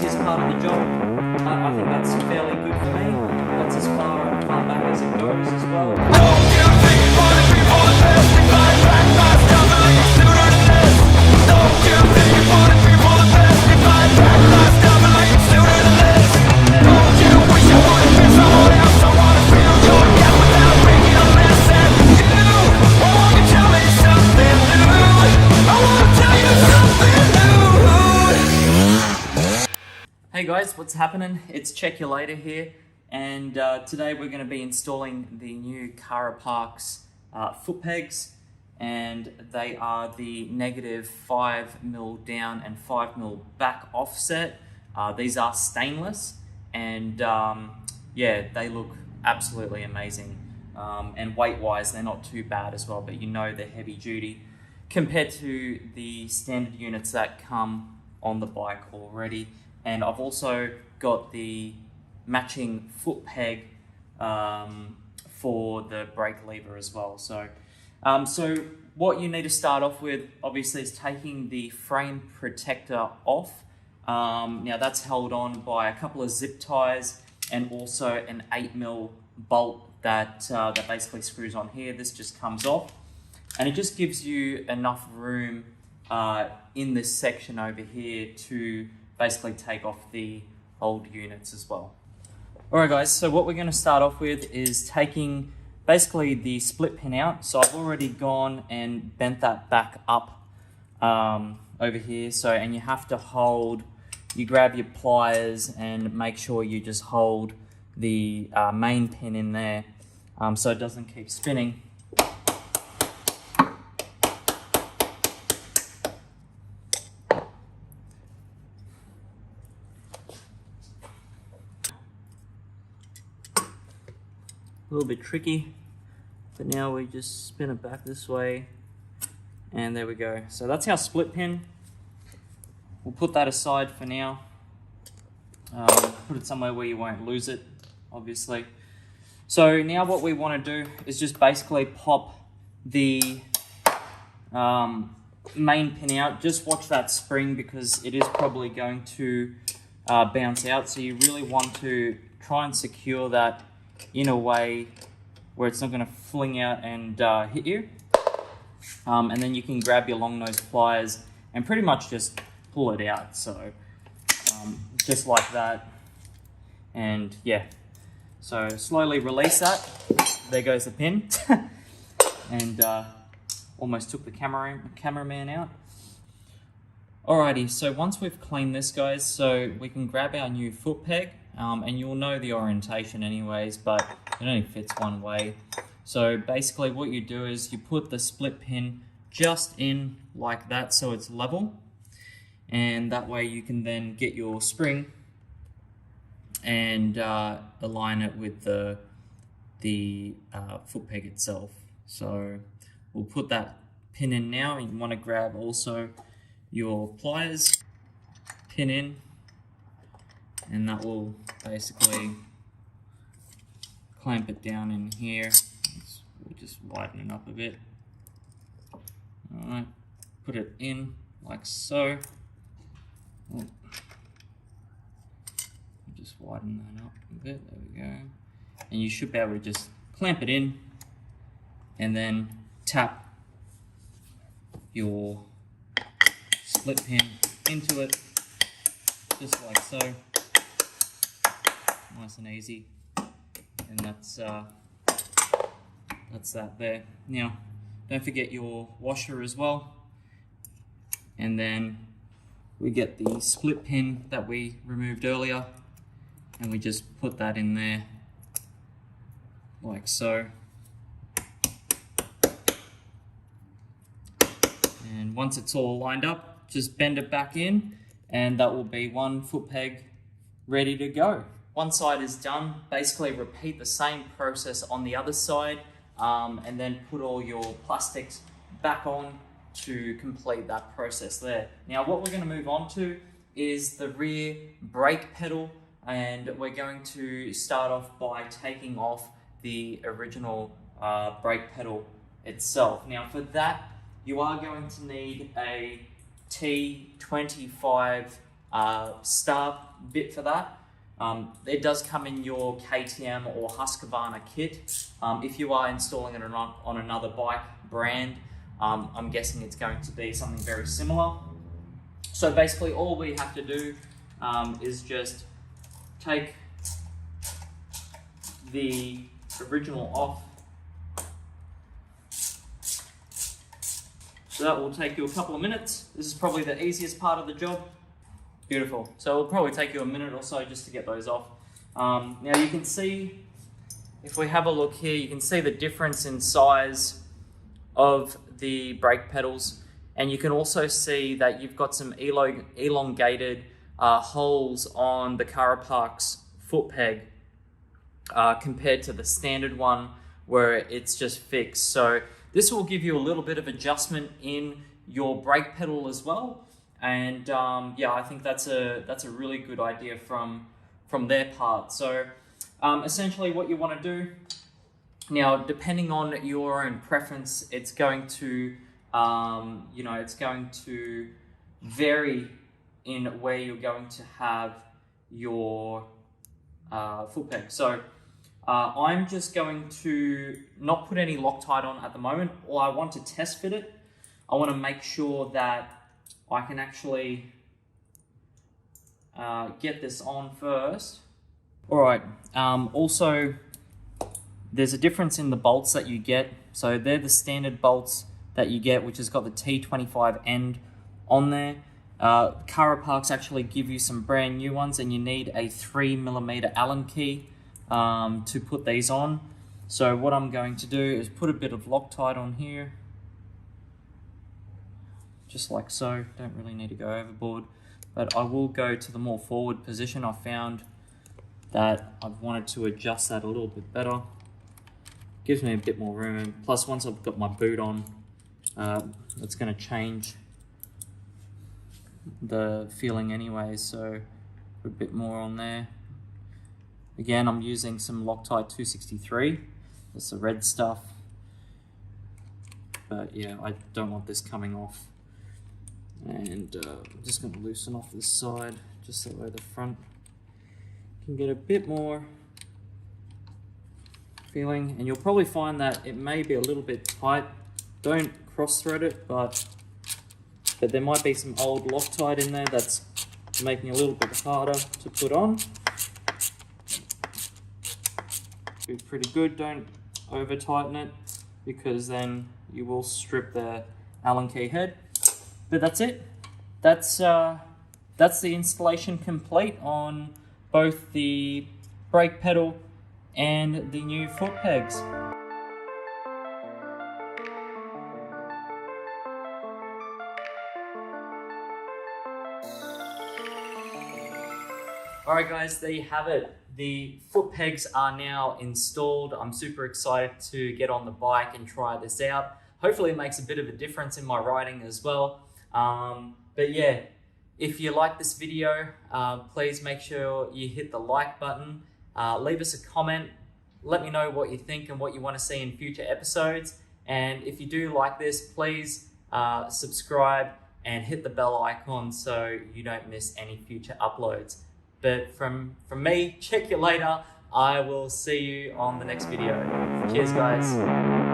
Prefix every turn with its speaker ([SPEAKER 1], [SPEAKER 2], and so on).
[SPEAKER 1] easiest part of the job. I think that's fairly good for me. That's as far back as it goes as well. Hey guys, what's happening? It's Check You Later here, and today we're going to be installing the new CARAPAKS foot pegs, and they are the -5mm down and 5mm back offset. These are stainless, and yeah, they look absolutely amazing. And weight-wise, they're not too bad as well, but you know they're heavy duty compared to the standard units that come on the bike already. And I've also got the matching foot peg for the brake lever as well. So what you need to start off with, obviously, is taking the frame protector off. Now that's held on by a couple of zip ties and also an 8mm bolt that basically screws on here. This just comes off, and it just gives you enough room in this section over here to basically take off the old units as well. Alright guys, so what we're going to start off with is taking basically the split pin out. So I've already gone and bent that back up over here. And you have to hold, you grab your pliers and make sure you just hold the main pin in there so it doesn't keep spinning. A little bit tricky, but now we just spin it back this way, and there we go. So that's our split pin. We'll put that aside for now. Put it somewhere where you won't lose it, obviously. So now what we want to do is just basically pop the main pin out. Just watch that spring, because it is probably going to bounce out. So you really want to try and secure that in a way where it's not going to fling out and hit you. And then you can grab your long nose pliers and pretty much just pull it out. So just like that. And yeah, so slowly release that. There goes the pin. And almost took the cameraman out. Alrighty, so once we've cleaned this, guys, so we can grab our new foot peg. And you'll know the orientation anyways, but it only fits one way. So basically what you do is you put the split pin just in like that so it's level, and that way you can then get your spring and align it with the foot peg itself. So we'll put that pin in now, and you want to grab also your pliers, pin in, and that will basically clamp it down in here. We'll just widen it up a bit. Alright, put it in like so. Just widen that up a bit, there we go. And you should be able to just clamp it in and then tap your split pin into it, just like so. Nice and easy, and that's that there. Now, don't forget your washer as well, and then we get the split pin that we removed earlier, and we just put that in there like so. And once it's all lined up, just bend it back in, and that will be one foot peg ready to go. One side is done. Basically repeat the same process on the other side, and then put all your plastics back on to complete that process there. Now what we're going to move on to is the rear brake pedal, and we're going to start off by taking off the original brake pedal itself. Now for that, you are going to need a T25 star bit for that. It does come in your KTM or Husqvarna kit. If you are installing it on another bike brand, I'm guessing it's going to be something very similar. So basically all we have to do is just take the original off. So that will take you a couple of minutes. This is probably the easiest part of the job. Beautiful. So it'll probably take you a minute or so just to get those off. Now you can see, if we have a look here, you can see the difference in size of the brake pedals. And you can also see that you've got some elongated holes on the CARAPAKS foot peg compared to the standard one where it's just fixed. So this will give you a little bit of adjustment in your brake pedal as well. And yeah, I think that's a really good idea from their part. So essentially what you want to do now, depending on your own preference, it's going to it's going to vary in where you're going to have your foot peg. So I'm just going to not put any Loctite on at the moment. Or I want to test fit it. I want to make sure that I can actually get this on first. All right, also there's a difference in the bolts that you get. So they're the standard bolts that you get, which has got the T25 end on there. CARAPAKS actually give you some brand new ones, and you need a 3mm Allen key to put these on. So what I'm going to do is put a bit of Loctite on here, just like so. Don't really need to go overboard, but I will go to the more forward position. I found that I've wanted to adjust that a little bit better. Gives me a bit more room. Plus, once I've got my boot on, it's going to change the feeling anyway. So put a bit more on there. Again, I'm using some Loctite 263. It's the red stuff. But yeah, I don't want this coming off. And I'm just going to loosen off this side, just so that the front can get a bit more feeling. And you'll probably find that it may be a little bit tight. Don't cross thread it, but there might be some old Loctite in there that's making it a little bit harder to put on. Be pretty good. Don't over tighten it, because then you will strip the Allen key head. But that's it. That's the installation complete on both the brake pedal and the new foot pegs. Alright guys, there you have it. The foot pegs are now installed. I'm super excited to get on the bike and try this out. Hopefully it makes a bit of a difference in my riding as well. But yeah, if you like this video, please make sure you hit the like button. Leave us a comment. Let me know what you think and what you want to see in future episodes. And if you do like this, please subscribe and hit the bell icon so you don't miss any future uploads. But from me, check you later. I will see you on the next video. Cheers, guys.